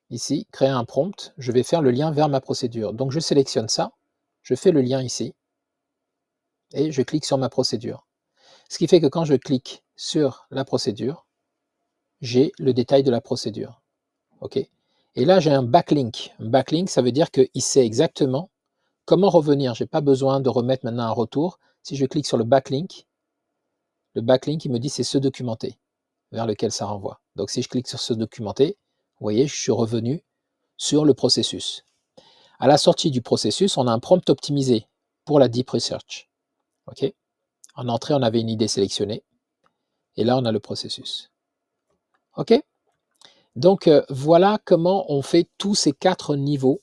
Speaker 1: ici, créer un prompt, je vais faire le lien vers ma procédure. Donc je sélectionne ça, je fais le lien ici et je clique sur ma procédure. Ce qui fait que quand je clique sur la procédure, j'ai le détail de la procédure. OK. Et là, j'ai un backlink. Un backlink, ça veut dire qu'il sait exactement comment revenir. Je n'ai pas besoin de remettre maintenant un retour. Si je clique sur le backlink, il me dit c'est se documenter, vers lequel ça renvoie. Donc si je clique sur se documenter, vous voyez, je suis revenu sur le processus. À la sortie du processus, on a un prompt optimisé pour la Deep Research. OK. En entrée, on avait une idée sélectionnée. et là on a le processus. OK? Donc voilà comment on fait tous ces 4 niveaux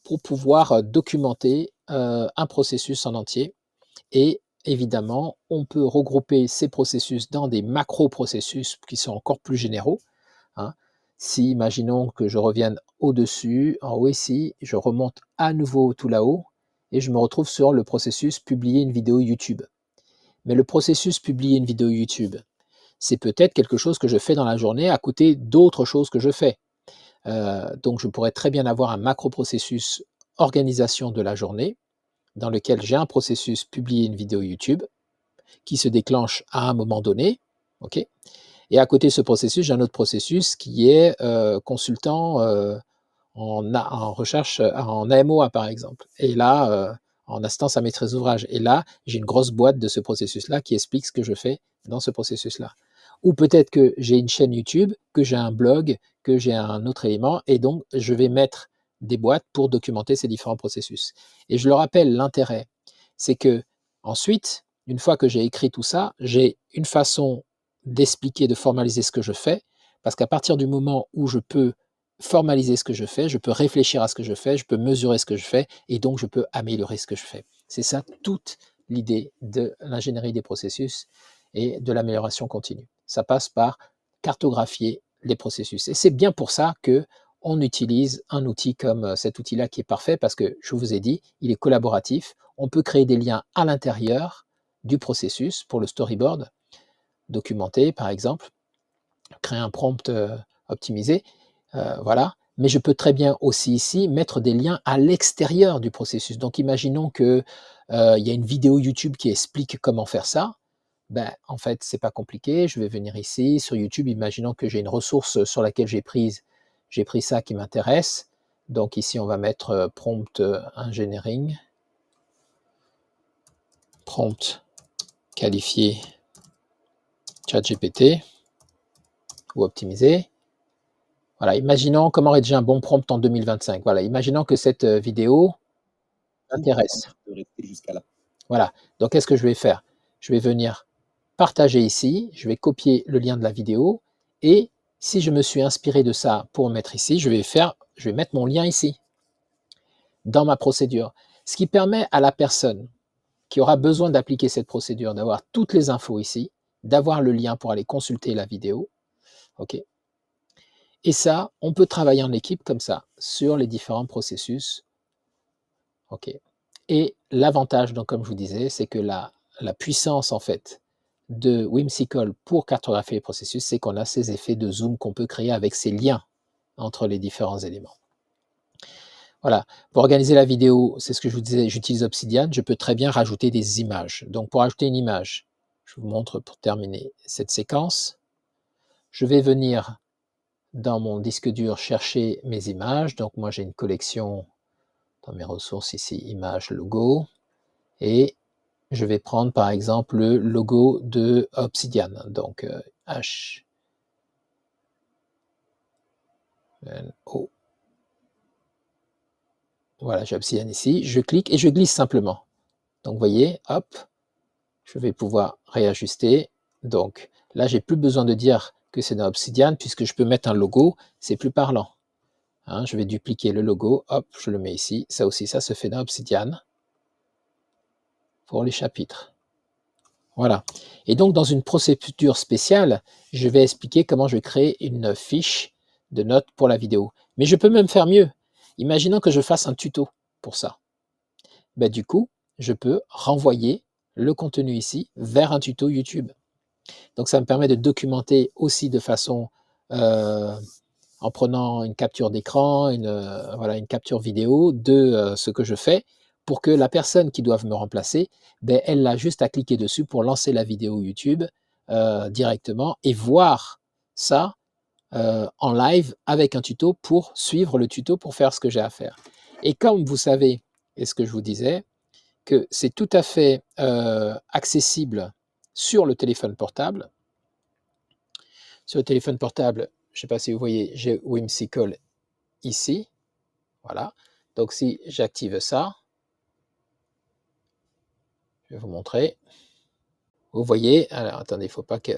Speaker 1: pour pouvoir documenter un processus en entier. Et évidemment, on peut regrouper ces processus dans des macro-processus qui sont encore plus généraux, hein. Si, imaginons que je revienne au-dessus, en haut ici, je remonte à nouveau tout là-haut et je me retrouve sur le processus publier une vidéo YouTube. Mais le processus publier une vidéo YouTube, c'est peut-être quelque chose que je fais dans la journée à côté d'autres choses que je fais. Donc je pourrais très bien avoir un macro-processus organisation de la journée dans lequel j'ai un processus publier une vidéo YouTube qui se déclenche à un moment donné, ok. Et à côté de ce processus, j'ai un autre processus qui est consultant en recherche, en AMOA par exemple. Et là, en assistance à maîtrise d'ouvrage. Et là, j'ai une grosse boîte de ce processus-là qui explique ce que je fais dans ce processus-là. Ou peut-être que j'ai une chaîne YouTube, que j'ai un blog, que j'ai un autre élément, et donc je vais mettre des boîtes pour documenter ces différents processus. Et je le rappelle, l'intérêt, c'est que ensuite, une fois que j'ai écrit tout ça, j'ai une façon d'expliquer, de formaliser ce que je fais, parce qu'à partir du moment où je peux formaliser ce que je fais, je peux réfléchir à ce que je fais, je peux mesurer ce que je fais, et donc je peux améliorer ce que je fais. C'est ça toute l'idée de l'ingénierie des processus et de l'amélioration continue. Ça passe par cartographier les processus. Et c'est bien pour ça que on utilise un outil comme cet outil-là qui est parfait parce que, je vous ai dit, il est collaboratif. On peut créer des liens à l'intérieur du processus pour le storyboard, documenter par exemple, créer un prompt optimisé, voilà. Mais je peux très bien aussi ici mettre des liens à l'extérieur du processus. Donc imaginons qu'il y a une vidéo YouTube qui explique comment faire ça. Ben, en fait, c'est pas compliqué. Je vais venir ici sur YouTube. Imaginons que j'ai une ressource sur laquelle j'ai pris ça qui m'intéresse. Donc ici, on va mettre prompt engineering, prompt qualifié ChatGPT ou optimisé. Voilà, imaginons comment rédiger un bon prompt en 2025. Voilà, imaginons que cette vidéo m'intéresse. Voilà, donc qu'est-ce que je vais faire? Je vais venir partager ici, je vais copier le lien de la vidéo et si je me suis inspiré de ça pour mettre ici, je vais mettre mon lien ici, dans ma procédure. Ce qui permet à la personne qui aura besoin d'appliquer cette procédure d'avoir toutes les infos ici, d'avoir le lien pour aller consulter la vidéo. OK. Et ça, on peut travailler en équipe comme ça, sur les différents processus. OK. Et l'avantage, donc, comme je vous disais, c'est que la puissance, en fait, de Whimsical pour cartographier les processus, c'est qu'on a ces effets de zoom qu'on peut créer avec ces liens entre les différents éléments. Voilà. Pour organiser la vidéo, c'est ce que je vous disais, j'utilise Obsidian. Je peux très bien rajouter des images. Donc, pour ajouter une image, je vous montre pour terminer cette séquence. Je vais venir dans mon disque dur chercher mes images. Donc, moi, j'ai une collection dans mes ressources ici, images, logo. Et je vais prendre par exemple le logo de Obsidian. Donc H N O. Voilà, j'ai Obsidian ici. Je clique et je glisse simplement. Donc vous voyez, hop, je vais pouvoir réajuster. Donc là, j'ai plus besoin de dire que c'est dans Obsidian puisque je peux mettre un logo, c'est plus parlant. Hein, je vais dupliquer le logo, hop, je le mets ici. Ça aussi, ça se fait dans Obsidian pour les chapitres. Voilà. Et donc, dans une procédure spéciale, je vais expliquer comment je vais créer une fiche de notes pour la vidéo. Mais je peux même faire mieux. Imaginons que je fasse un tuto pour ça. Ben, du coup, je peux renvoyer le contenu ici vers un tuto YouTube. Donc, ça me permet de documenter aussi de façon, en prenant une capture d'écran, voilà, une capture vidéo de ce que je fais pour que la personne qui doit me remplacer, ben, elle a juste à cliquer dessus pour lancer la vidéo YouTube directement et voir ça en live avec un tuto pour suivre le tuto pour faire ce que j'ai à faire. Et comme vous savez, et ce que je vous disais, que c'est tout à fait accessible sur le téléphone portable. Sur le téléphone portable, je ne sais pas si vous voyez, j'ai Whimsical ici. Voilà. Donc si j'active ça, je vais vous montrer. Vous voyez, alors attendez, il ne faut pas que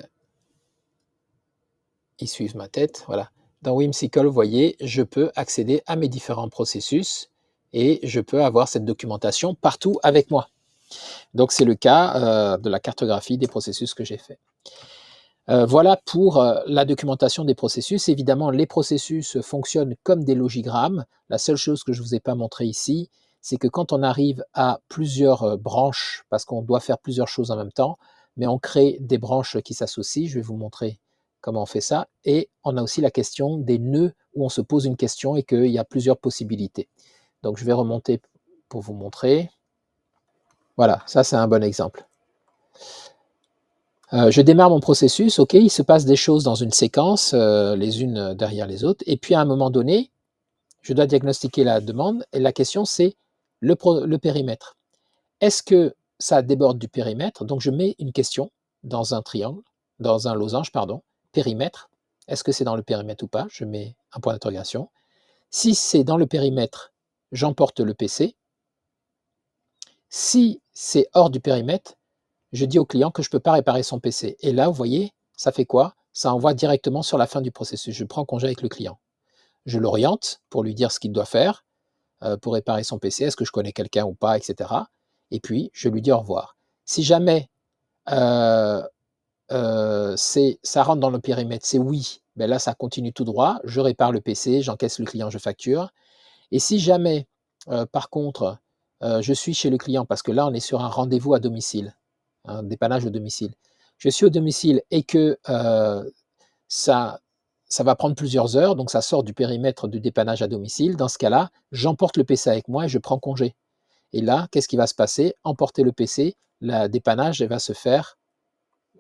Speaker 1: ils suivent ma tête, voilà. Dans Whimsical, vous voyez, je peux accéder à mes différents processus et je peux avoir cette documentation partout avec moi. Donc, c'est le cas de la cartographie des processus que j'ai fait. Voilà pour la documentation des processus. Évidemment, les processus fonctionnent comme des logigrammes. La seule chose que je ne vous ai pas montré ici, c'est que quand on arrive à plusieurs branches, parce qu'on doit faire plusieurs choses en même temps, mais on crée des branches qui s'associent. Je vais vous montrer comment on fait ça. Et on a aussi la question des nœuds où on se pose une question et qu'il y a plusieurs possibilités. Donc, je vais remonter pour vous montrer. Voilà, ça c'est un bon exemple. Je démarre mon processus, ok, il se passe des choses dans une séquence, les unes derrière les autres, et puis à un moment donné, je dois diagnostiquer la demande, et la question c'est le périmètre. Est-ce que ça déborde du périmètre? Donc je mets une question dans un triangle, dans un losange, pardon, périmètre. Est-ce que c'est dans le périmètre ou pas? Je mets un point d'interrogation. Si c'est dans le périmètre, j'emporte le PC. Si c'est hors du périmètre, je dis au client que je ne peux pas réparer son PC. Et là, vous voyez, ça fait quoi? Ça envoie directement sur la fin du processus. Je prends congé avec le client. Je l'oriente pour lui dire ce qu'il doit faire pour réparer son PC. Est-ce que je connais quelqu'un ou pas, etc. Et puis, je lui dis au revoir. Si jamais ça rentre dans le périmètre, c'est oui, ben là, ça continue tout droit. Je répare le PC, j'encaisse le client, je facture. Et si jamais, par contre, je suis chez le client, parce que là, on est sur un rendez-vous à domicile, un dépannage au domicile. Je suis au domicile et que ça va prendre plusieurs heures, donc ça sort du périmètre du dépannage à domicile. Dans ce cas-là, j'emporte le PC avec moi et je prends congé. Et là, qu'est-ce qui va se passer? Emporter le PC, le dépannage va se faire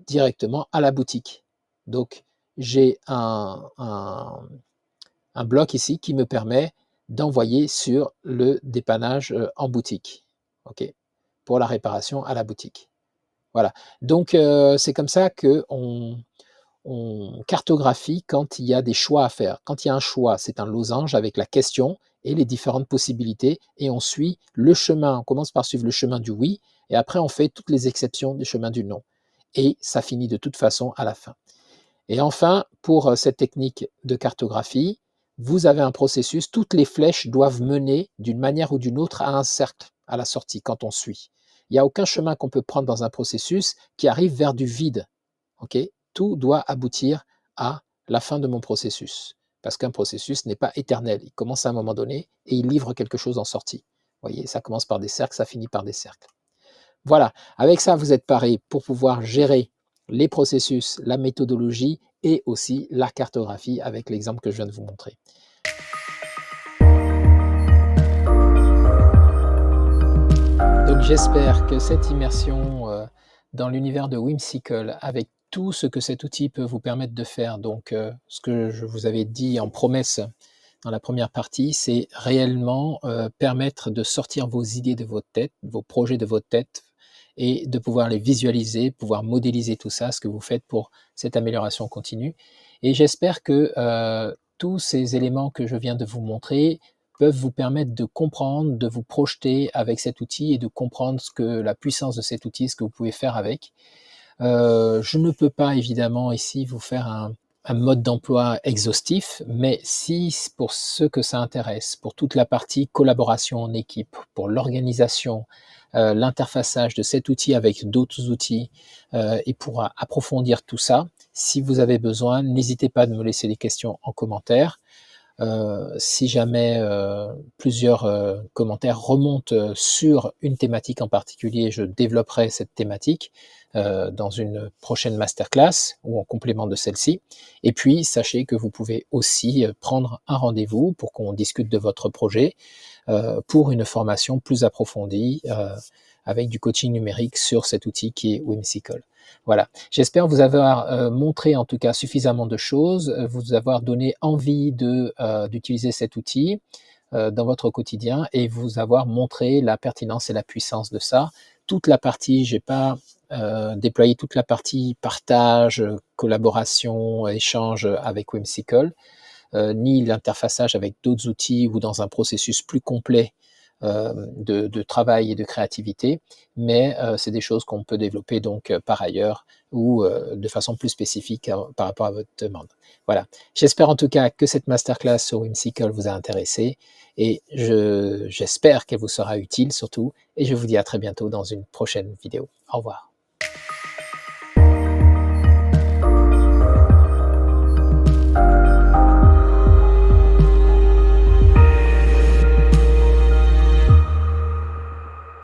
Speaker 1: directement à la boutique. Donc, j'ai un bloc ici qui me permet d'envoyer sur le dépannage en boutique, ok, pour la réparation à la boutique. Voilà, donc c'est comme ça qu'on cartographie quand il y a des choix à faire. Quand il y a un choix, c'est un losange avec la question et les différentes possibilités, et on suit le chemin, on commence par suivre le chemin du oui, et après on fait toutes les exceptions du chemin du non. Et ça finit de toute façon à la fin. Et enfin, pour cette technique de cartographie, vous avez un processus, toutes les flèches doivent mener d'une manière ou d'une autre à un cercle à la sortie quand on suit. Il n'y a aucun chemin qu'on peut prendre dans un processus qui arrive vers du vide. Okay, tout doit aboutir à la fin de mon processus, parce qu'un processus n'est pas éternel. Il commence à un moment donné et il livre quelque chose en sortie. Vous voyez, ça commence par des cercles, ça finit par des cercles. Voilà, avec ça, vous êtes paré pour pouvoir gérer les processus, la méthodologie et aussi la cartographie avec l'exemple que je viens de vous montrer. Donc j'espère que cette immersion dans l'univers de Whimsical, avec tout ce que cet outil peut vous permettre de faire, donc ce que je vous avais dit en promesse dans la première partie, c'est réellement permettre de sortir vos idées de votre tête, vos projets de votre tête, et de pouvoir les visualiser, pouvoir modéliser tout ça, ce que vous faites pour cette amélioration continue. Et j'espère que tous ces éléments que je viens de vous montrer peuvent vous permettre de comprendre, de vous projeter avec cet outil et de comprendre la puissance de cet outil, ce que vous pouvez faire avec. Je ne peux pas évidemment ici vous faire un mode d'emploi exhaustif, mais si pour ceux que ça intéresse, pour toute la partie collaboration en équipe, pour l'organisation, l'interfaçage de cet outil avec d'autres outils et pour approfondir tout ça, si vous avez besoin, n'hésitez pas de me laisser des questions en commentaire. Si jamais plusieurs commentaires remontent sur une thématique en particulier, je développerai cette thématique dans une prochaine masterclass ou en complément de celle-ci. Et puis, sachez que vous pouvez aussi prendre un rendez-vous pour qu'on discute de votre projet pour une formation plus approfondie avec du coaching numérique sur cet outil qui est Whimsical. Voilà, j'espère vous avoir montré en tout cas suffisamment de choses, vous avoir donné envie d'utiliser cet outil dans votre quotidien et vous avoir montré la pertinence et la puissance de ça. Toute la partie, j'ai pas déployé toute la partie partage, collaboration, échange avec Whimsical, ni l'interfaçage avec d'autres outils ou dans un processus plus complet de travail et de créativité, mais c'est des choses qu'on peut développer donc par ailleurs ou de façon plus spécifique par rapport à votre demande. Voilà. J'espère en tout cas que cette masterclass sur Whimsical vous a intéressé et j'espère qu'elle vous sera utile surtout et je vous dis à très bientôt dans une prochaine vidéo. Au revoir.